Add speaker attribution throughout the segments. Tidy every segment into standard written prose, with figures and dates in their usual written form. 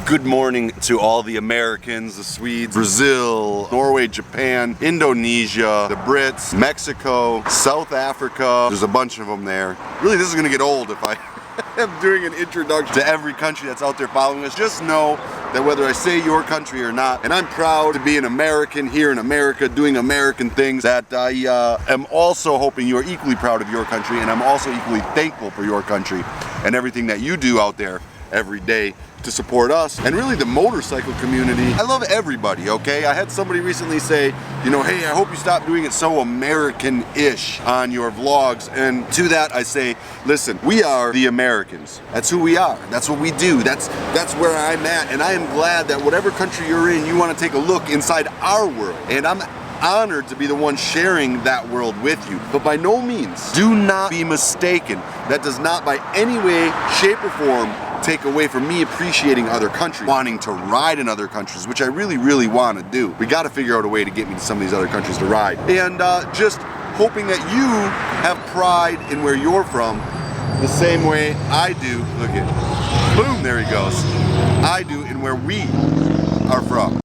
Speaker 1: Good morning to all the Americans, the Swedes, Brazil, Norway, Japan, Indonesia, the Brits, Mexico, South Africa. There's a bunch of them there. Really, this is gonna get old if I am doing an introduction to every country that's out there following us. Just know that whether I say your country or not, and I'm proud to be an American here in America doing American things, that I am also hoping you're equally proud of your country, and I'm also equally thankful for your country and everything that you do out there every day to support us and really the motorcycle community. I love everybody, okay? I had somebody recently say, you know, hey, I hope you stop doing it so American-ish on your vlogs. And to that I say, listen, we are the Americans. That's who we are. That's what we do. That's where I'm at. And I am glad that whatever country you're in, you want to take a look inside our world. And I'm honored to be the one sharing that world with you. But by no means, do not be mistaken. That does not by any way, shape, or form take away from me appreciating other countries, wanting to ride in other countries, which I really want to do. We got to figure out a way to get me to some of these other countries to ride. And just hoping that you have pride in where you're from the same way I do. Look at, boom, there he goes. I do in where we are from.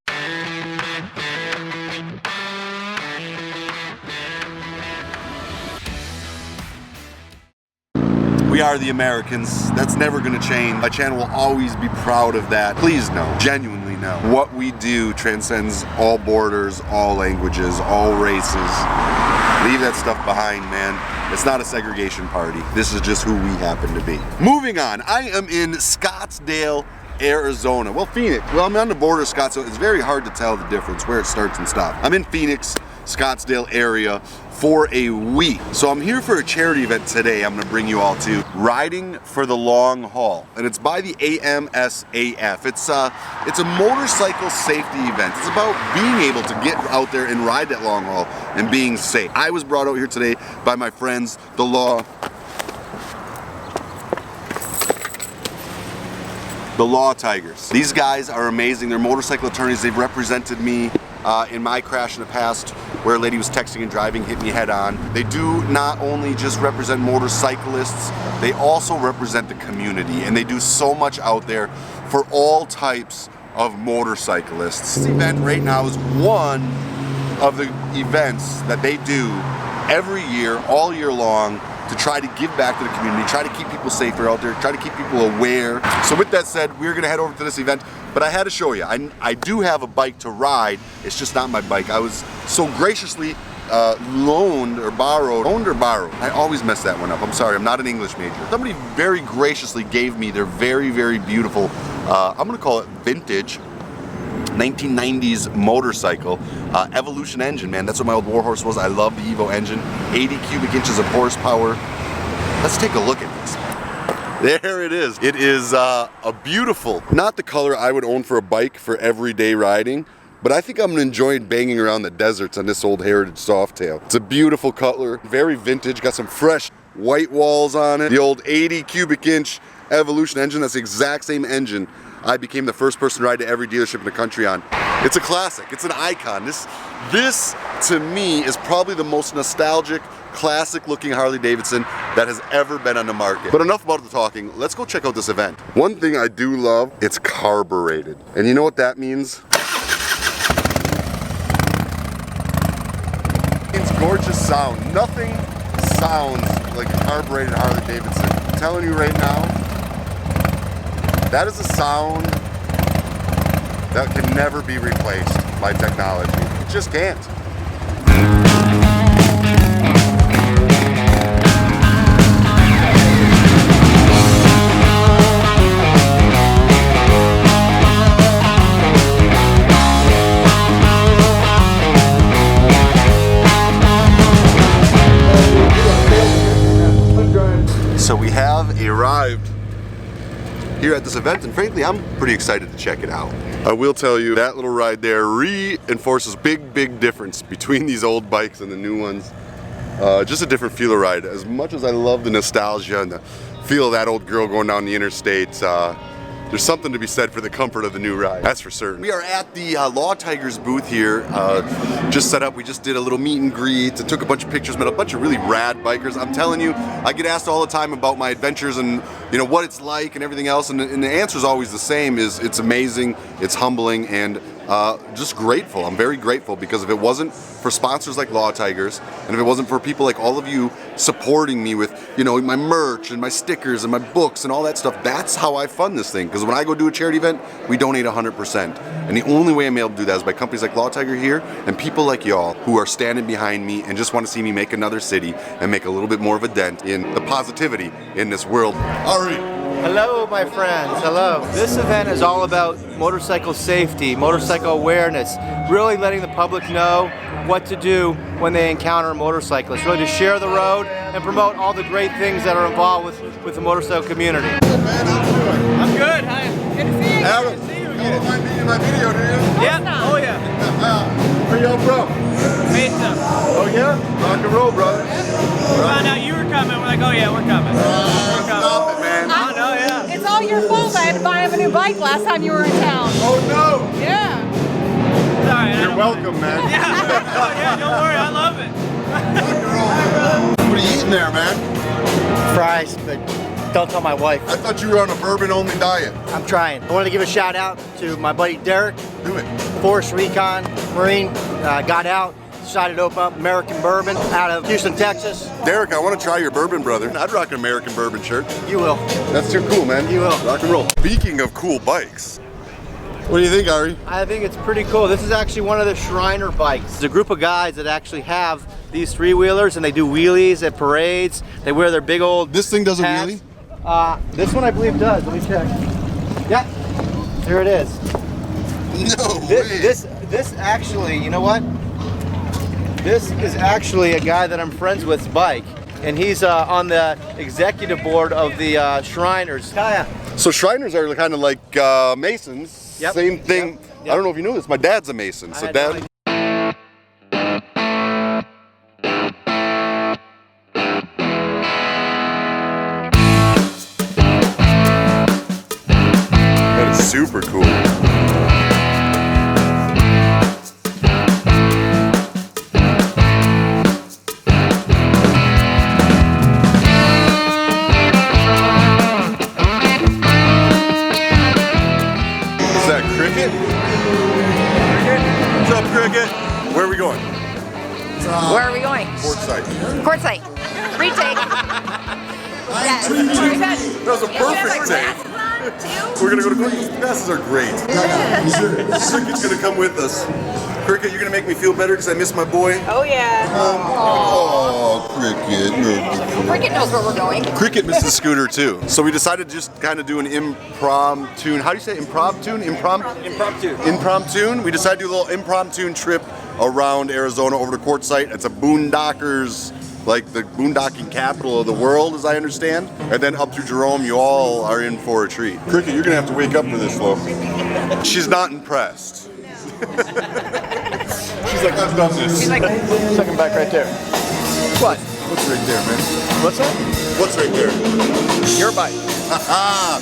Speaker 1: We are the Americans. That's never gonna change. My channel will always be proud of that. Please know, genuinely know, what we do transcends all borders, all languages, all races. Leave that stuff behind, man. It's not a segregation party. This is just who we happen to be. Moving on, I am in Scottsdale, Arizona. Well, Phoenix. Well, I'm on the border of Scottsdale. It's very hard to tell the difference where it starts and stops. I'm in Phoenix, Scottsdale area for a week. So I'm here for a charity event today I'm gonna bring you all to, Riding for the Long Haul. And it's by the AMSAF. It's a motorcycle safety event. It's about being able to get out there and ride that long haul and being safe. I was brought out here today by my friends, the Law Tigers. These guys are amazing. They're motorcycle attorneys. They've represented me in my crash in the past where a lady was texting and driving, hit me head on. They do not only just represent motorcyclists, they also represent the community, and they do so much out there for all types of motorcyclists. This event right now is one of the events that they do every year, all year long, to try to give back to the community, try to keep people safer out there, try to keep people aware. So with that said, we're gonna head over to this event, but I had to show you, I do have a bike to ride, it's just not my bike. I was so graciously loaned or borrowed. I always mess that one up, I'm sorry, I'm not an English major. Somebody very graciously gave me their very beautiful, I'm gonna call it vintage, 1990s motorcycle, Evolution engine, man. That's what my old Warhorse was. I love the Evo engine, 80 cubic inches of horsepower. Let's take a look at this. There it is. It is a beautiful, not the color I would own for a bike for everyday riding, but I think I'm gonna enjoy banging around the deserts on this old Heritage Softail. It's a beautiful color, very vintage, got some fresh white walls on it. The old 80 cubic inch Evolution engine, that's the exact same engine I became the first person to ride to every dealership in the country on. It's a classic, it's an icon. This to me is probably the most nostalgic, classic looking Harley Davidson that has ever been on the market. But enough about the talking, let's go check out this event. One thing I do love, it's carbureted. And you know what that means? It's gorgeous sound. Nothing sounds like carbureted Harley Davidson. I'm telling you right now, that is a sound that can never be replaced by technology. It just can't. So we have arrived here at this event, and frankly I'm pretty excited to check it out. I will tell you that little ride there reinforces big difference between these old bikes and the new ones. Just a different feel of ride. As much as I love the nostalgia and the feel of that old girl going down the interstate, there's something to be said for the comfort of the new ride. That's for certain. We are at the Law Tigers booth here, just set up. We just did a little meet and greet, took a bunch of pictures, met a bunch of really rad bikers. I'm telling you, I get asked all the time about my adventures and what it's like and everything else, and the answer is always the same: is it's amazing, it's humbling, and just grateful. I'm very grateful, because if it wasn't for sponsors like Law Tigers, and if it wasn't for people like all of you supporting me with my merch and my stickers and my books and all that stuff, that's how I fund this thing. Because when I go do a charity event, we donate 100%, and the only way I'm able to do that is by companies like Law Tiger here and people like y'all who are standing behind me and just want to see me make another city and make a little bit more of a dent in the positivity in this world. Ari.
Speaker 2: Hello, my friends. Hello. This event is all about motorcycle safety, motorcycle awareness, really letting the public know what to do when they encounter a motorcyclist, really to share the road and promote all the great things that are involved with the motorcycle community.
Speaker 1: Hey man, how you doing?
Speaker 3: I'm good. Hi. Good to see you.
Speaker 1: Adam,
Speaker 3: Good to see you.
Speaker 1: you don't mind being in my video, do you?
Speaker 3: Yeah. Oh yeah.
Speaker 1: Where y'all from?
Speaker 3: Mesa.
Speaker 1: Oh yeah? Rock and roll, brother.
Speaker 3: We found out you were coming. We're like, oh yeah, we're coming. We're coming.
Speaker 1: Stop it, man.
Speaker 3: Oh no, yeah.
Speaker 4: It's all your fault. I had to buy him a new bike last time you were in town.
Speaker 1: Oh no!
Speaker 4: Yeah.
Speaker 3: Sorry.
Speaker 1: You're welcome, man.
Speaker 3: Yeah. Oh yeah. Don't worry. I love it.
Speaker 1: What are you eating there, man?
Speaker 2: Fries, but don't tell my wife.
Speaker 1: I thought you were on a bourbon-only diet.
Speaker 2: I'm trying. I want to give a shout out to my buddy Derek,
Speaker 1: Do it.
Speaker 2: Force Recon Marine, got out, decided to open up American Bourbon out of Houston, Texas.
Speaker 1: Derek, I want to try your bourbon, brother. I'd rock an American bourbon shirt.
Speaker 2: You will.
Speaker 1: That's too cool, man.
Speaker 2: You will.
Speaker 1: Rock and roll. Speaking of cool bikes, what do you think, Ari?
Speaker 2: I think it's pretty cool. This is actually one of the Shriner bikes. It's a group of guys that actually have these three-wheelers, and they do wheelies at parades. They wear their big old
Speaker 1: This thing does a
Speaker 2: hats.
Speaker 1: wheelie?
Speaker 2: This one I believe does. Let me check. Yeah, here it is.
Speaker 1: No way.
Speaker 2: This actually, you know what? This is actually a guy that I'm friends with's bike, and he's on the executive board of the Shriners. Kaya.
Speaker 1: So Shriners are kind of like Masons.
Speaker 2: Yep.
Speaker 1: Same thing.
Speaker 2: Yep.
Speaker 1: I don't know if you knew this. My dad's a Mason. So
Speaker 2: I had no
Speaker 1: Dad. That is super cool. Is that Cricket? What's up, Cricket? Where are we going?
Speaker 5: Where are we going?
Speaker 1: Portside.
Speaker 5: Courtside. Retake. Yes.
Speaker 1: That was a perfect take. We're gonna go to Cricket. Those glasses are great. Cricket's gonna come with us. Cricket, you're gonna make me feel better because I miss my boy.
Speaker 5: Oh yeah.
Speaker 1: Oh, Cricket.
Speaker 5: Cricket knows where we're going.
Speaker 1: Cricket misses Scooter too. So we decided to just kind of do an impromptu. How do you say impromptu? Impromptu. We decided to do a little impromptu trip around Arizona over to Quartzsite. It's a boondockers, like the boondocking capital of the world, as I understand. And then up through Jerome, you all are in for a treat. Cricket, you're gonna have to wake up for this, Flo. She's not impressed. She's like, I've done this.
Speaker 5: He's like,
Speaker 2: Second back right there. What?
Speaker 1: What's right there, man?
Speaker 2: What's that?
Speaker 1: What's right there?
Speaker 2: Your bike.
Speaker 1: Haha!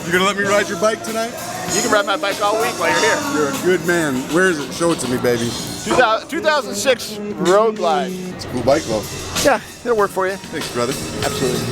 Speaker 1: You gonna let me ride your bike tonight?
Speaker 2: You can ride my bike all week while you're here.
Speaker 1: You're a good man. Where is it? Show it to me, baby.
Speaker 2: 2006 Road Glide.
Speaker 1: It's a cool bike, though.
Speaker 2: Yeah, it'll work for you.
Speaker 1: Thanks, brother.
Speaker 2: Absolutely.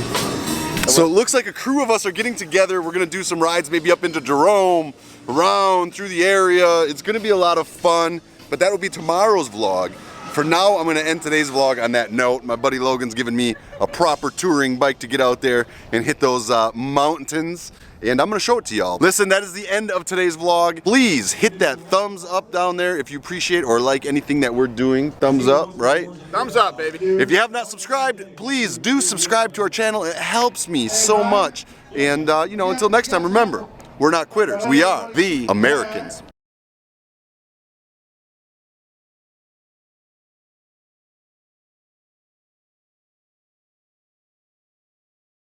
Speaker 1: So it looks like a crew of us are getting together. We're gonna do some rides, maybe up into Jerome, around through the area. It's gonna be a lot of fun, but that will be tomorrow's vlog. For now, I'm gonna end today's vlog on that note. My buddy Logan's giving me a proper touring bike to get out there and hit those mountains, and I'm gonna show it to y'all. Listen, that is the end of today's vlog. Please hit that thumbs up down there if you appreciate or like anything that we're doing. Thumbs up, right?
Speaker 2: Thumbs up, baby.
Speaker 1: If you have not subscribed, please do subscribe to our channel. It helps me so much. And until next time, remember, we're not quitters. We are the Americans.